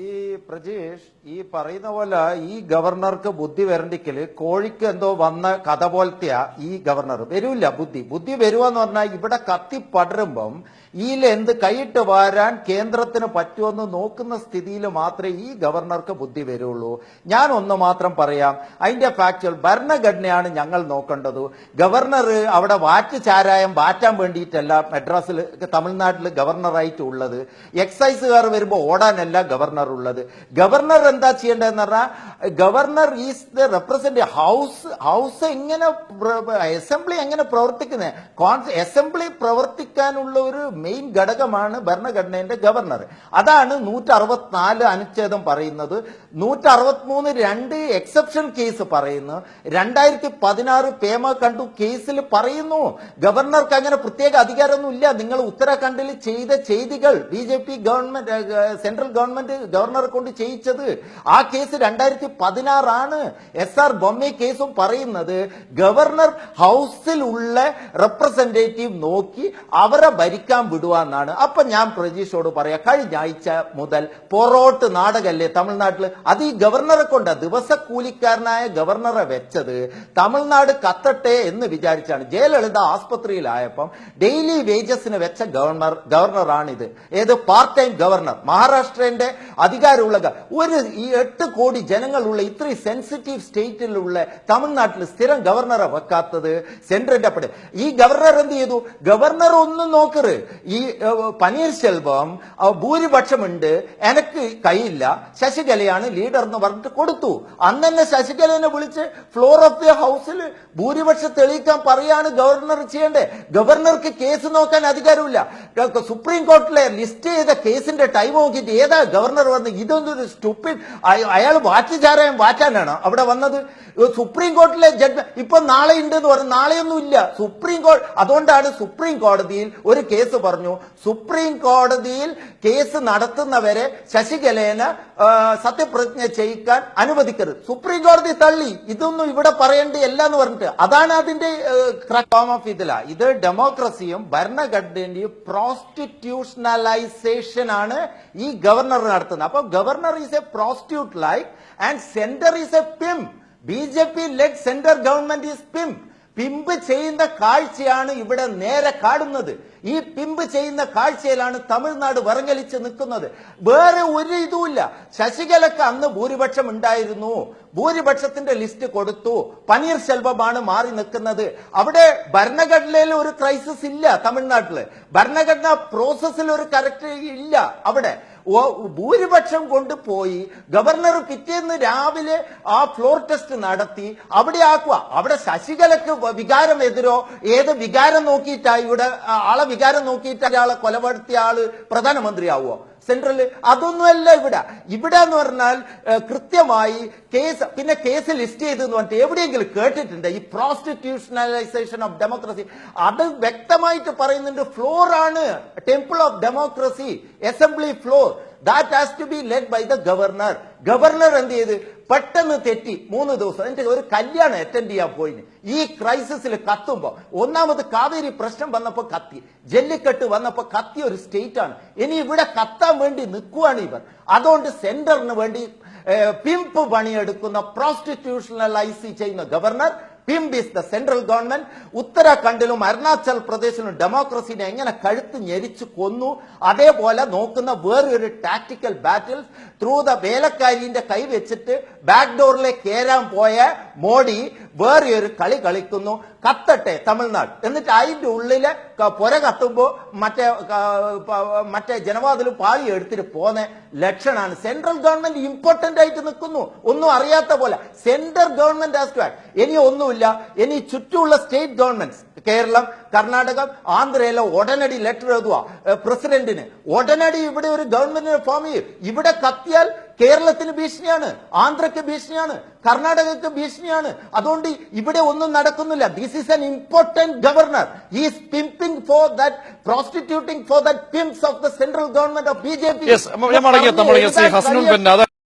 ഈ പ്രജീഷ് ഈ പറയുന്ന പോലെ ഈ ഗവർണർക്ക് ബുദ്ധി വരണ്ടിക്കല് കോഴിക്ക് എന്തോ വന്ന കഥ പോലത്തെയാ ഈ ഗവർണർ വരൂല്ല. ബുദ്ധി വരുവാന്ന് പറഞ്ഞാൽ ഇവിടെ കത്തി പടരുമ്പം എന്ത് കൈയിട്ട് വാരാൻ കേന്ദ്രത്തിന് പറ്റുമെന്ന് നോക്കുന്ന സ്ഥിതിയിൽ മാത്രമേ ഈ ഗവർണർക്ക് ബുദ്ധി വരുള്ളൂ. ഞാൻ ഒന്ന് മാത്രം പറയാം, അതിന്റെ ഫാക്ച്വൽ ഭരണഘടനയാണ് ഞങ്ങൾ നോക്കേണ്ടത്. ഗവർണർ അവിടെ വാറ്റ് ചാരായം വാറ്റാൻ വേണ്ടിയിട്ടല്ല മദ്രാസിൽ തമിഴ്നാട്ടിൽ ഗവർണറായിട്ട് ഉള്ളത്. എക്സൈസുകാർ വരുമ്പോൾ ഓടാനല്ല ഗവർണർ ഉള്ളത്. ഗവർണർ എന്താ ചെയ്യേണ്ടതെന്ന് പറഞ്ഞാൽ governor is the represent house എങ്ങനെ അസംബ്ലി എങ്ങനെ പ്രവർത്തിക്കുന്നത്, അസംബ്ലി പ്രവർത്തിക്കാനുള്ള ഒരു മെയിൻ ഘടകമാണ് ഭരണഘടനയുടെ ഗവർണർ. അതാണ് 164 അനുച്ഛേദം പറയുന്നത്. 163(2) എക്സെപ്ഷൻ കേസ് പറയുന്നു. 2016 പേമ കണ്ടു കേസിൽ പറയുന്നു ഗവർണർക്ക് അങ്ങനെ പ്രത്യേക അധികാരമൊന്നും ഇല്ല. നിങ്ങൾ ഉത്തരാഖണ്ഡിൽ ചെയ്ത ചെയ്തികൾ BJP ഗവൺമെന്റ് സെൻട്രൽ ഗവൺമെന്റ് ഗവർണറെ കൊണ്ട് ചെയ്യിച്ചത് ആ കേസ് 2016 ആണ്. SR ബൊമ്മെ കേസും പറയുന്നത് ഗവർണർ ഹൗസിൽ ഉള്ള റെപ്രസെന്റേറ്റീവ് നോക്കി അവരെ ഭരിക്കാൻ വിടുവാന്നാണ്. അപ്പൊ ഞാൻ പ്രജീഷോട് പറയാം, കഴിഞ്ഞ ആഴ്ച മുതൽ പൊറോട്ട് നാടകല്ലേ തമിഴ്നാട്ടിൽ, അത് ഈ ഗവർണറെ കൊണ്ടാ. ദിവസക്കൂലിക്കാരനായ ഗവർണറെ വെച്ചത് തമിഴ്നാട് കത്തട്ടെ എന്ന് വിചാരിച്ചാണ്. ജയലളിത ആസ്പത്രിയിലായപ്പം ഡെയിലി വേജസിന് വെച്ച ഗവർണറാണിത്. ഏത് പാർട്ട് ടൈം ഗവർണർ, മഹാരാഷ്ട്രന്റെ അധികാരമുള്ള ഈ 8 കോടി ജനങ്ങളുള്ള ഇത്രയും സെൻസിറ്റീവ് സ്റ്റേറ്റിലുള്ള തമിഴ്നാട്ടിൽ സ്ഥിരം ഗവർണറെ വെക്കാത്തത് സെൻട്രലിന്റെ അപ്പടെ. ഈ ഗവർണർ എന്ത് ചെയ്തു? ഗവർണർ ഒന്നും നോക്കറ്, ഈ പനീർശെൽവം ഭൂരിപക്ഷമുണ്ട്, എനക്ക് കയ്യില്ല, ശശികലയാണ് ലീഡർ എന്ന് പറഞ്ഞിട്ട് കൊടുത്തു. അന്ന് തന്നെ ശശികലനെ വിളിച്ച് ഫ്ലോർ ഓഫ് ദി ഹൗസിൽ ഭൂരിപക്ഷം തെളിയിക്കാൻ പറയാണ് ഗവർണർ ചെയ്യേണ്ടത്. ഗവർണർക്ക് കേസ് നോക്കാൻ അധികാരമില്ല. സുപ്രീം കോർട്ടിലെ ലിസ്റ്റ് ചെയ്ത കേസിന്റെ ടൈം നോക്കിയിട്ട് ഏതാ ഗവർണർ വന്ന് ഇതൊന്നൊരു സ്റ്റുപ്പിഡ്, അയാൾ വാറ്റുചാരായം വാറ്റാനാണ് അവിടെ വന്നത്. സുപ്രീം കോർട്ടിലെ ജഡ്ജ് ഇപ്പൊ നാളെ ഉണ്ട് എന്ന് പറഞ്ഞു, നാളെയൊന്നും ഇല്ല. സുപ്രീം കോടതി അതുകൊണ്ടാണ് സുപ്രീം കോടതിയിൽ ഒരു കേസ് പറഞ്ഞു, സുപ്രീം കോടതിയിൽ കേസ് നടത്തുന്നവരെ ശശികലേനെ സത്യപ്രതിജ്ഞ ചെയ്യിക്കാൻ അനുവദിക്കരുത്. സുപ്രീം കോടതി തള്ളി. ഇതൊന്നും ഇവിടെ പറയേണ്ടതല്ല എന്ന് പറഞ്ഞിട്ട് അതാണ് അതിന്റെ ഫോം ഓഫ് ഇതില. ഇത് ഡെമോക്രസിയും ഭരണഘടനയും പ്രോസ്റ്റിറ്റ്യൂഷണലൈസേഷൻ ആണ് ഈ ഗവർണർ നടത്തുന്നത്. അപ്പൊ governor is a prostitute like and centre is a pimp. BJP led centre government is pimp. Pimp ചെയ്യുന്ന കാഴ്ചയാണ് ഇവിടെ നേരെ കാണുന്നത്. ഈ പിമ്പ് ചെയ്യുന്ന കാഴ്ചയിലാണ് തമിഴ്നാട് വിറങ്ങലിച്ച് നിൽക്കുന്നത്. വേറെ ഒരു ഇതുമില്ല. ശശികലക്ക് അന്ന് ഭൂരിപക്ഷം ഉണ്ടായിരുന്നു, ഭൂരിപക്ഷത്തിന്റെ ലിസ്റ്റ് കൊടുത്തു. പനീർശെൽവമാണ് മാറി നിൽക്കുന്നത്. അവിടെ ഭരണഘടനയിൽ ഒരു ക്രൈസിസ് ഇല്ല. തമിഴ്നാട്ടില് ഭരണഘടനാ പ്രോസസ്സിൽ ഒരു കറക്റ്റ് ഇല്ല. അവിടെ ഭൂരിപക്ഷം കൊണ്ടുപോയി ഗവർണർ പിറ്റേന്ന് രാവിലെ ആ ഫ്ലോർ ടെസ്റ്റ് നടത്തി അവിടെ ആക്കുക. അവിടെ ശശികലക്ക് വികാരം എതിരോ ഏത് വികാരം നോക്കിയിട്ടാ ഇവിടെ ആളെ വികാരം നോക്കിയിട്ട് ആളെ കൊലപ്പെടുത്തിയ ആള് പ്രധാനമന്ത്രിയാവുമോ സെൻട്രല്? അതൊന്നുമല്ല ഇവിടെ എന്ന് പറഞ്ഞാൽ കൃത്യമായി കേസ്, പിന്നെ കേസ് ലിസ്റ്റ് ചെയ്തെന്ന് പറഞ്ഞിട്ട് എവിടെയെങ്കിലും കേട്ടിട്ടുണ്ട് ഈ പ്രോസ്റ്റിറ്റ്യൂഷണലൈസേഷൻ ഓഫ് ഡെമോക്രസി? അത് വ്യക്തമായിട്ട് പറയുന്നുണ്ട്. ഫ്ലോർ ആണ് temple of democracy, assembly floor. That has to be led by the governor. Governor എന്ത് ചെയ്ത് പെട്ടെന്ന് തെറ്റി 3 ദിവസം എന്റെ ഒരു കല്യാണം അറ്റൻഡ് ചെയ്യാൻ പോയി. ഈ ക്രൈസിസിൽ കത്തുമ്പോ ഒന്നാമത് കാവേരി പ്രശ്നം വന്നപ്പോ കത്തി, ജല്ലിക്കെട്ട് വന്നപ്പോ കത്തിയ ഒരു സ്റ്റേറ്റ് ആണ്. ഇനി ഇവിടെ കത്താൻ വേണ്ടി നിൽക്കുവാണ് ഇവർ. അതുകൊണ്ട് സെന്ററിന് വേണ്ടി പിംപ് പണിയെടുക്കുന്ന പ്രോസ്റ്റിറ്റ്യൂഷണലൈസ് ചെയ്യുന്ന governor, pimp is the central government. ഉത്തരാഖണ്ഡിലും അരുണാചൽ പ്രദേശിലും ഡെമോക്രസിനെ എങ്ങനെ കഴുത്ത് ഞെരിച്ചു കൊന്നു അതേപോലെ നോക്കുന്ന വേറൊരു ടാക്ടിക്കൽ ബാറ്റിൽ ത്രൂ ദ വേലക്കാരിന്റെ കൈ വെച്ചിട്ട് ബാക്ക് ഡോറിലേക്ക് കയറാൻ പോയ മോഡി വേറെയൊരു കളി കളിക്കുന്നു. കത്തട്ടെ തമിഴ്നാട്, എന്നിട്ട് അതിന്റെ ഉള്ളില് പുര കത്തുമ്പോ മറ്റേ ജനവാതിൽ പാളി എടുത്തിട്ട് പോന്ന ലക്ഷണാണ്. സെൻട്രൽ ഗവൺമെന്റ് ഇമ്പോർട്ടന്റ് ആയിട്ട് നിൽക്കുന്നു, ഒന്നും അറിയാത്ത പോലെ. Central government has to act. ഇനി ഒന്നുമില്ല, ഇനി ചുറ്റുമുള്ള സ്റ്റേറ്റ് ഗവൺമെന്റ്സ് കേരളം, കർണാടകം, ആന്ധ്രയിലെ ഉടനടി ലെറ്റർ എഴുതുക പ്രസിഡന്റിന്. ഉടനടി ഇവിടെ ഒരു ഗവൺമെന്റിനെ ഫോം ചെയ്യും. ഇവിടെ കത്തിയാൽ കേരളത്തിന് ഭീഷണിയാണ്, ആന്ധ്രയ്ക്ക് ഭീഷണിയാണ്, കർണാടകയ്ക്ക് ഭീഷണിയാണ്. അതുകൊണ്ട് ഇവിടെ ഒന്നും നടക്കുന്നില്ല. This is an important governor. He is pimping for that, prostituting for that pimps of the central government of BJP. Yes,